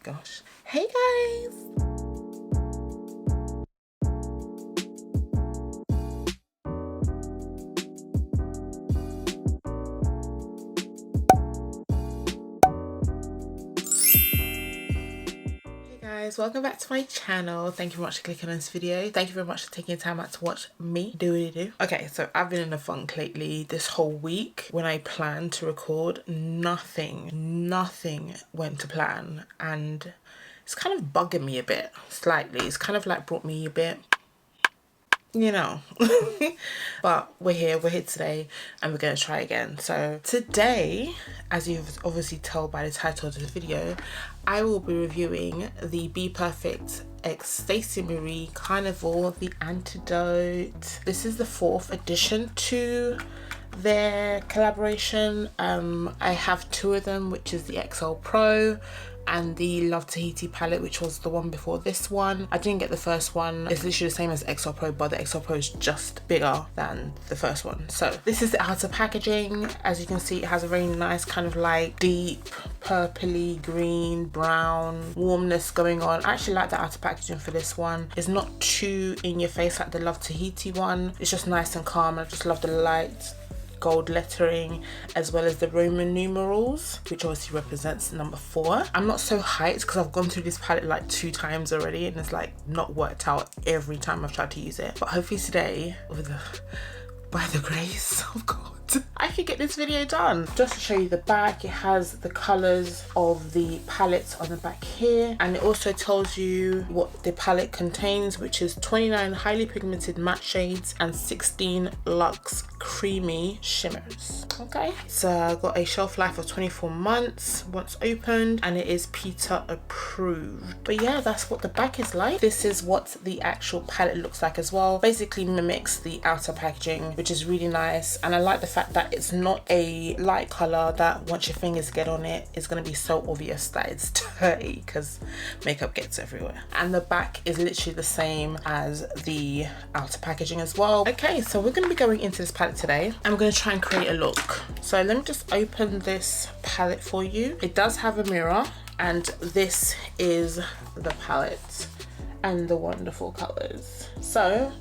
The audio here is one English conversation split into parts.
Gosh. Hey guys! Welcome back to my channel. Thank you very much for clicking on this video. Thank you very much for taking time out to watch me do what I do. Okay, so I've been in a funk lately. This whole week when I planned to record, nothing went to plan, and it's kind of bugging me a bit, slightly. It's kind of like brought me a bit, you know. But we're here today and we're going to try again. So today, as you've obviously told by the title of this video, I will be reviewing the Bperfect x Stacey Marie Carnival, the Antidote. This is the 4th edition to their collaboration. I have 2 of them, which is the XL Pro and the Love Tahiti palette, which was the one before this one. I didn't get the first one. It's literally the same as XL Pro, but the XL Pro is just bigger than the first one. So this is the outer packaging. As you can see, it has a very nice kind of like deep purpley green brown warmness going on. I actually like the outer packaging for this one. It's not too in your face like the Love Tahiti one. It's just nice and calm. I just love the light gold lettering as well as the Roman numerals, which obviously represents number 4. I'm not so hyped because I've gone through this palette like 2 times already and it's like not worked out every time I've tried to use it. But hopefully today, by the grace of God, I could get this video done. Just to show you the back, it has the colors of the palettes on the back here, and it also tells you what the palette contains, which is 29 highly pigmented matte shades and 16 luxe creamy shimmers. Okay, so got a shelf life of 24 months once opened, and it is PETA approved. But yeah, that's what the back is like. This is what the actual palette looks like as well. Basically mimics the outer packaging, which is really nice, and I like the fact that it's not a light color that once your fingers get on it, it's going to be so obvious that it's dirty because makeup gets everywhere. And the back is literally the same as the outer packaging as well. Okay, so we're going to be going into this palette today and we're going to try and create a look. So let me just open this palette for you. It does have a mirror, and this is the palette and the wonderful colors. So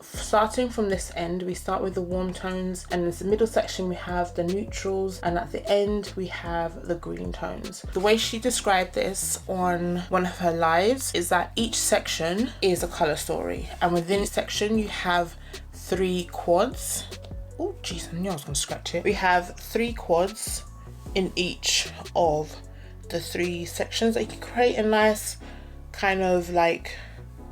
starting from this end, we start with the warm tones, and in the middle section we have the neutrals, and at the end we have the green tones. The way she described this on one of her lives is that each section is a color story, and within each section you have 3 quads. Oh jeez, I knew I was gonna scratch it. We have 3 quads in each of the 3 sections that you can create a nice kind of like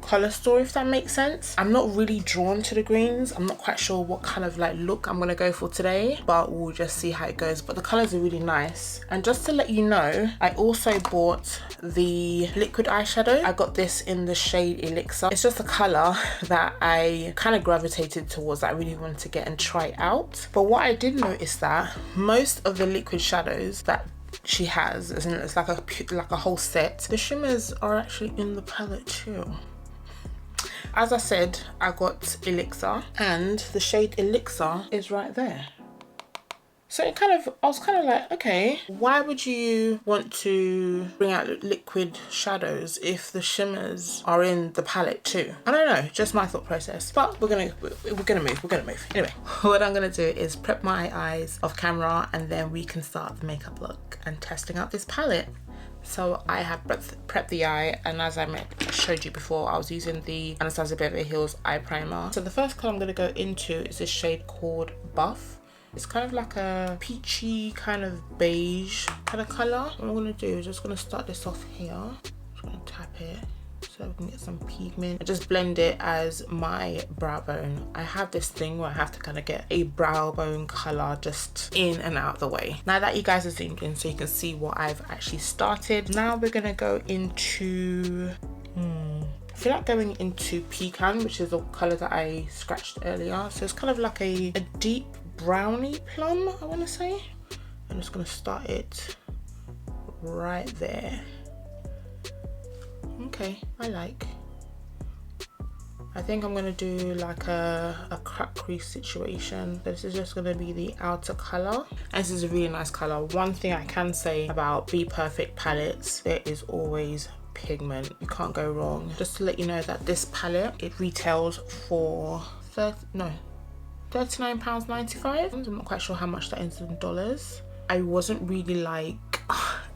color story, if that makes sense. I'm not really drawn to the greens. I'm not quite sure what kind of like look I'm gonna go for today, but we'll just see how it goes. But the colors are really nice. And just to let you know, I also bought the liquid eyeshadow. I got this in the shade Elixir. It's just a color that I kind of gravitated towards, that I really wanted to get and try out. But what I did notice that most of the liquid shadows that she has, it's like a whole set, the shimmers are actually in the palette too. As I said, I got Elixir, and the shade Elixir is right there. So I was kind of like, okay, why would you want to bring out liquid shadows if the shimmers are in the palette too? I don't know, just my thought process. But we're gonna move. Anyway, what I'm gonna do is prep my eyes off camera, and then we can start the makeup look and testing out this palette. So I have prepped the eye, and as I showed you before, I was using the Anastasia Beverly Hills eye primer. So the first color I'm going to go into is this shade called Buff. It's kind of like a peachy kind of beige kind of color. What I'm going to do is just going to start this off here. Just going to tap it so we can get some pigment. I just blend it as my brow bone. I have this thing where I have to kind of get a brow bone color just in and out of the way. Now that you guys are zoomed in so you can see what I've actually started, now we're gonna go into I feel like going into Pecan, which is the color that I scratched earlier. So it's kind of like a deep brownie plum, I want to say. I'm just gonna start it right there. Okay, I I think I'm gonna do like a crack crease situation. This is just gonna be the outer color, and this is a really nice color. One thing I can say about Bperfect palettes, there is always pigment. You can't go wrong. Just to let you know that this palette, it retails for £39.95. I'm not quite sure how much that is in dollars. I wasn't really like,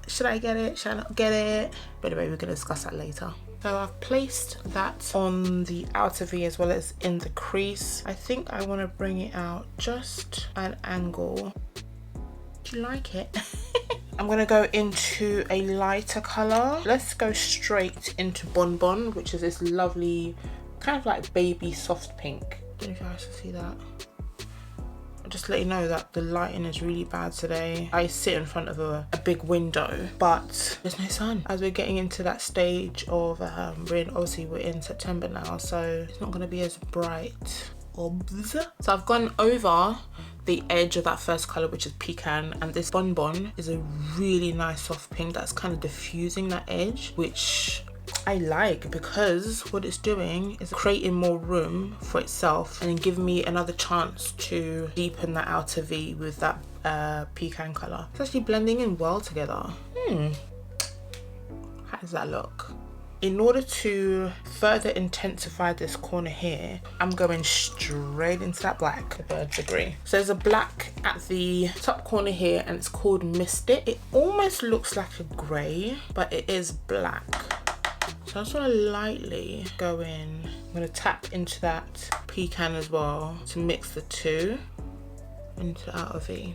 should I get it? Should I not get it? But anyway, we're gonna discuss that later. So I've placed that on the outer V as well as in the crease. I think I want to bring it out just at an angle. Do you like it? I'm gonna go into a lighter color. Let's go straight into Bonbon, which is this lovely kind of like baby soft pink. I don't know if you guys can see that. Just to let you know that the lighting is really bad today. I sit in front of a big window, but there's no sun. As we're getting into that stage of, obviously we're in September now, so it's not gonna be as bright. So I've gone over the edge of that first color, which is Pecan, and this Bonbon is a really nice soft pink that's kind of diffusing that edge, which I like, because what it's doing is creating more room for itself and giving me another chance to deepen that outer V with that pecan color. It's actually blending in well together. How does that look? In order to further intensify this corner here, I'm going straight into that black. The birds agree. So there's a black at the top corner here, and it's called Mystic. It almost looks like a grey, but it is black. So I just want to lightly go in. I'm going to tap into that pecan as well to mix the two into the outer V.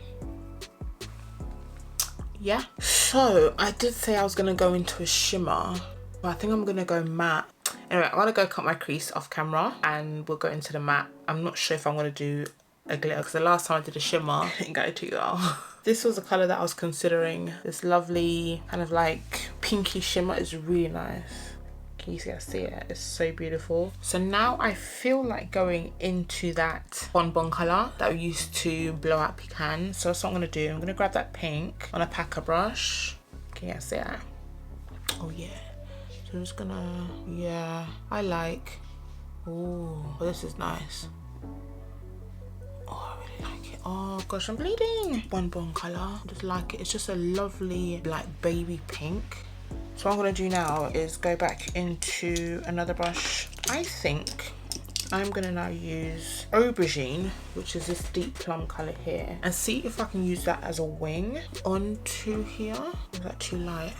Yeah. So I did say I was going to go into a shimmer, but I think I'm going to go matte. Anyway, I'm going to go cut my crease off camera and we'll go into the matte. I'm not sure if I'm going to do a glitter because the last time I did a shimmer, it didn't go too well. This was the color that I was considering. This lovely kind of like pinky shimmer is really nice. You guys see it, it's so beautiful. So now I feel like going into that Bonbon color that we used to blow out pecan. So that's what I'm gonna do. I'm gonna grab that pink on a packer brush. Can you guys see it? Oh yeah. So I'm just gonna, yeah, I like, oh, this is nice. Oh, I really like it. Oh gosh, I'm bleeding. Bonbon color, I just like it. It's just a lovely like baby pink. So what I'm going to do now is go back into another brush. I think I'm going to now use Aubergine, which is this deep plum colour here, and see if I can use that as a wing onto here. Is that too light?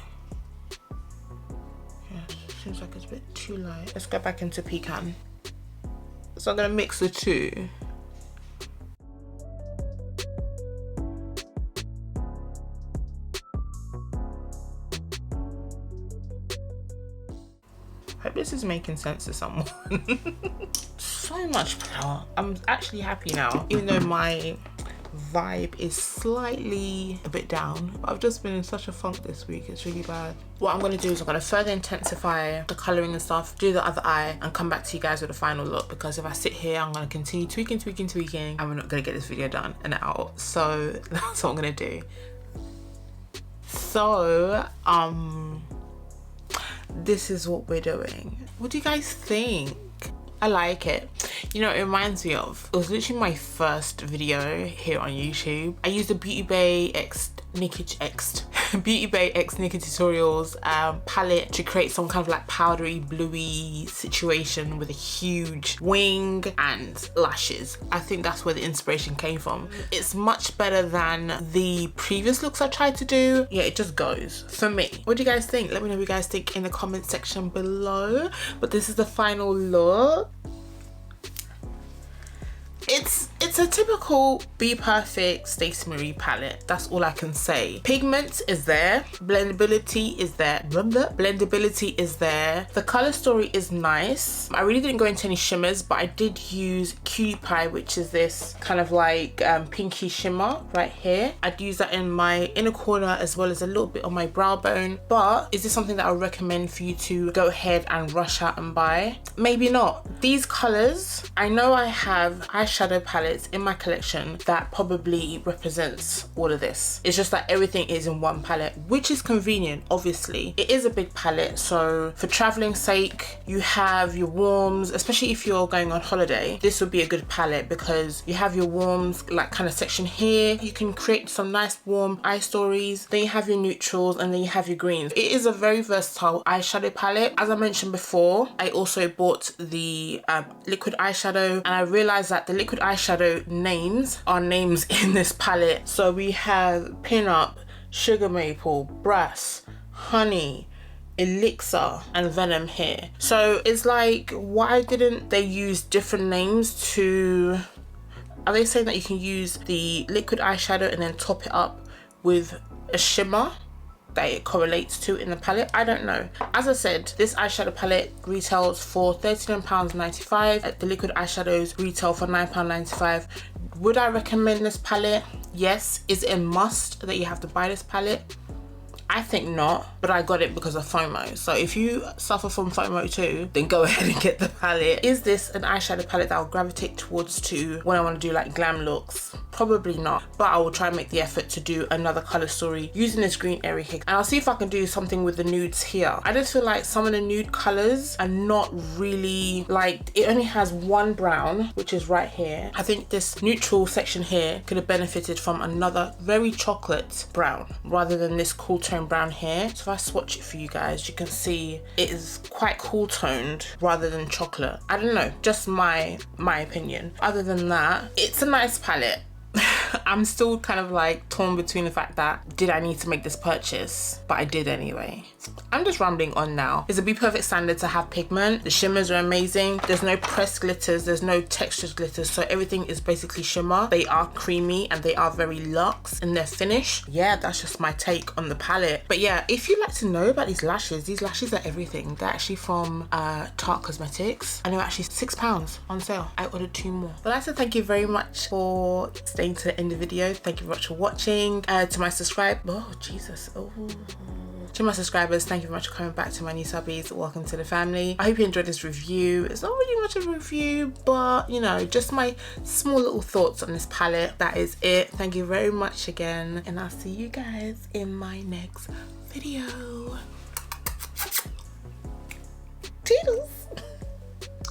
Yes, seems like it's a bit too light. Let's go back into Pecan. So I'm going to mix the two. Hope this is making sense to someone. So much power. I'm actually happy now, even though my vibe is slightly a bit down. I've just been in such a funk this week, it's really bad. What I'm gonna do is I'm gonna further intensify the coloring and stuff, do the other eye, and come back to you guys with a final look, because if I sit here, I'm gonna continue tweaking, and we're not gonna get this video done and out. So that's what I'm gonna do. So, this is what we're doing. What do you guys think? I like it. You know, it reminds me of, it was literally my first video here on YouTube. I used the Beauty Bay X Nikki Tutorials palette to create some kind of like powdery bluey situation with a huge wing and lashes. I think that's where the inspiration came from. It's much better than the previous looks I tried to do. Yeah, it just goes for me. What do you guys think? Let me know what you guys think in the comment section below. But this is the final look. It's a typical Bperfect Stacey Marie palette. That's all I can say. Pigment is there. Blendability is there. Blendability is there. The color story is nice. I really didn't go into any shimmers, but I did use Cutie Pie, which is this kind of like pinky shimmer right here. I'd use that in my inner corner as well as a little bit on my brow bone. But is this something that I would recommend for you to go ahead and rush out and buy? Maybe not. These colors, I know I have eyeshadow palettes palettes in my collection that probably represents all of this. It's just that everything is in one palette, which is convenient. Obviously it is a big palette, so for traveling sake, you have your warms, especially if you're going on holiday, this would be a good palette because you have your warms like kind of section here. You can create some nice warm eye stories, then you have your neutrals, and then you have your greens. It is a very versatile eyeshadow palette. As I mentioned before, I also bought the liquid eyeshadow, and I realized that the liquid eyeshadow names are names in this palette. So we have Pin Up, Sugar Maple, Brass, Honey, Elixir, and Venom here. So it's like, why didn't they use different names to... Are they saying that you can use the liquid eyeshadow and then top it up with a shimmer that it correlates to in the palette? I don't know. As I said, this eyeshadow palette retails for £39.95. The liquid eyeshadows retail for £9.95. Would I recommend this palette? Yes. Is it a must that you have to buy this palette? I think not, but I got it because of FOMO. So if you suffer from FOMO too, then go ahead and get the palette. Is this an eyeshadow palette that I'll gravitate towards to when I want to do like glam looks? Probably not, but I will try and make the effort to do another color story using this green area here, and I'll see if I can do something with the nudes here. I just feel like some of the nude colors are not really, like, it only has one brown, which is right here. I think this neutral section here could have benefited from another very chocolate brown rather than this cool tone brown here. So if I swatch it for you guys, you can see it is quite cool toned rather than chocolate. I don't know, just my opinion. Other than that, it's a nice palette. I'm still kind of like torn between the fact that did I need to make this purchase, but I did anyway. I'm just rambling on now. It's a Bperfect standard to have pigment. The shimmers are amazing. There's no pressed glitters, there's no textured glitters, so everything is basically shimmer. They are creamy and they are very luxe in their finish. Yeah, that's just my take on the palette. But yeah, if you'd like to know about these lashes are everything. They're actually from Tarte Cosmetics, and they were actually £6 on sale. I ordered 2 more. But I said thank you very much for staying to the end of the video. Thank you very much for watching. To my subscribers, oh Jesus, to my subscribers, thank you very much for coming back. To my new subbies, welcome to the family. I hope you enjoyed this review. It's not really much of a review, but you know, just my small little thoughts on this palette. That is it. Thank you very much again, and I'll see you guys in my next video. Toodles.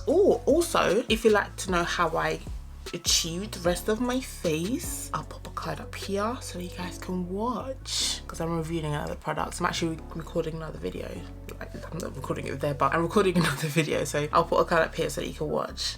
Oh, also, if you'd like to know how I achieved the rest of my face, I'll pop a card up here so you guys can watch, because I'm reviewing another product. I'm actually recording another video. I'm not recording it there, but I'm recording another video, so I'll put a card up here so that you can watch.